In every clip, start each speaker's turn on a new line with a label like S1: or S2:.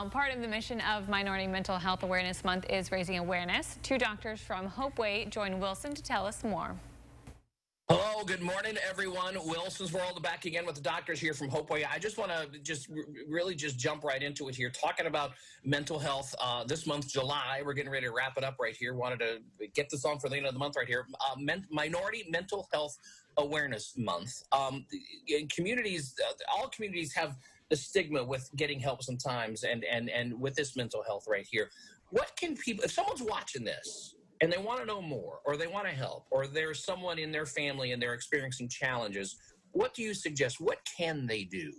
S1: Part of the mission of Minority Mental Health Awareness Month is raising awareness. Two doctors from HopeWay join Wilson to tell us more.
S2: Hello, good morning, everyone. Wilson's World back again with the doctors here from HopeWay. I just want to really jump right into it here, talking about mental health. This month, July, we're getting ready to wrap it up right here. Wanted to get this on for the end of the month right here. Minority Mental Health Awareness Month. In communities, all communities have the stigma with getting help sometimes, and with this mental health right here. What can people, if someone's watching this, and they want to know more, or they want to help, or there's someone in their family and they're experiencing challenges, what do you suggest? What can they do?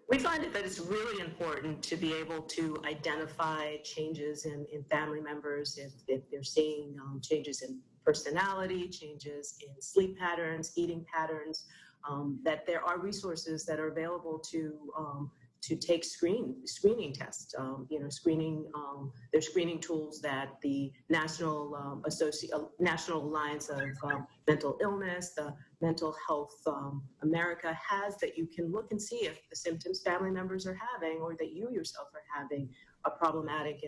S3: We find that it's really important to be able to identify changes in family members if they're seeing changes in personality, changes in sleep patterns, eating patterns, that there are resources that are available to take screening tests. There's screening tools that the National Alliance of Mental Illness, the Mental Health America has, that you can look and see if the symptoms family members are having or that you yourself are having are problematic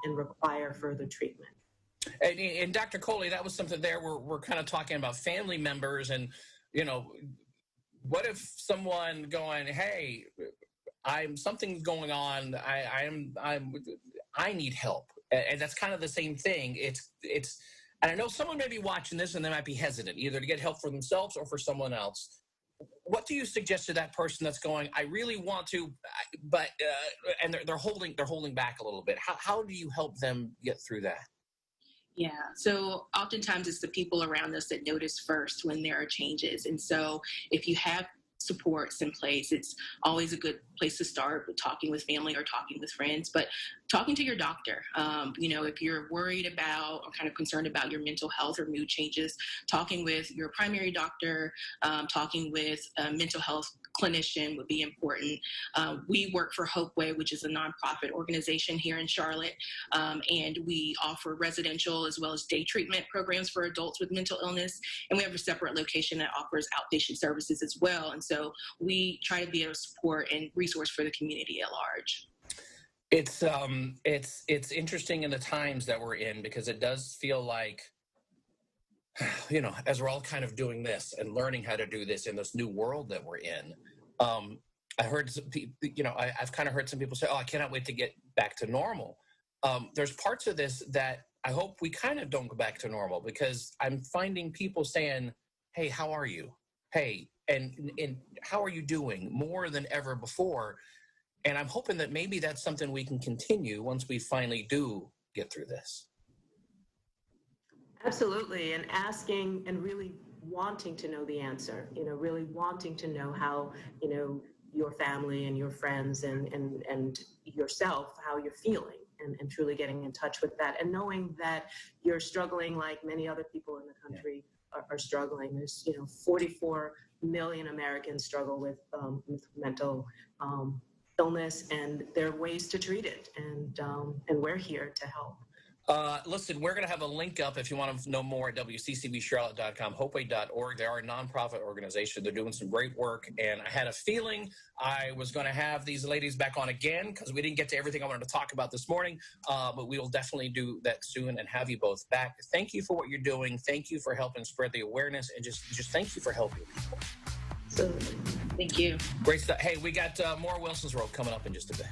S3: and require further treatment.
S2: And Dr. Coley, that was something there we're kind of talking about family members, and what if someone going, hey, something's going on. I need help, and that's kind of the same thing. It's. And I know someone may be watching this and they might be hesitant either to get help for themselves or for someone else. What do you suggest to that person that's going, I really want to, but and they're holding back a little bit? How do you help them get through that?
S4: Yeah, so oftentimes it's the people around us that notice first when there are changes, and so if you have supports in place, it's always a good place to start with talking with family or talking with friends, but talking to your doctor. If you're worried about or kind of concerned about your mental health or mood changes, talking with your primary doctor, talking with a mental health clinician would be important. We work for HopeWay, which is a nonprofit organization here in Charlotte, and we offer residential as well as day treatment programs for adults with mental illness, and we have a separate location that offers outpatient services as well. And so we try to be a support and resource for the community at large.
S2: It's interesting in the times that we're in, because it does feel like, as we're all kind of doing this and learning how to do this in this new world that we're in. I heard some people, I've kind of heard some people say, oh, I cannot wait to get back to normal. There's parts of this that I hope we kind of don't go back to normal, because I'm finding people saying, hey, how are you? Hey, and how are you doing, more than ever before? And I'm hoping that maybe that's something we can continue once we finally do get through this.
S3: Absolutely, and asking and really wanting to know the answer, really wanting to know how, your family and your friends and yourself, how you're feeling, and truly getting in touch with that, and knowing that you're struggling like many other people in the country are struggling. There's, 44 million Americans struggle with mental illness, and there are ways to treat it, and we're here to help.
S2: Listen, we're going to have a link up if you want to know more at WCCBcharlotte.com, HopeWay.org. They are a nonprofit organization. They're doing some great work, and I had a feeling I was going to have these ladies back on again, because we didn't get to everything I wanted to talk about this morning, but we will definitely do that soon and have you both back. Thank you for what you're doing. Thank you for helping spread the awareness, and just thank you for helping people.
S3: Absolutely.
S4: Thank you.
S2: Great stuff. Hey, we got more Wilson's World coming up in just a bit.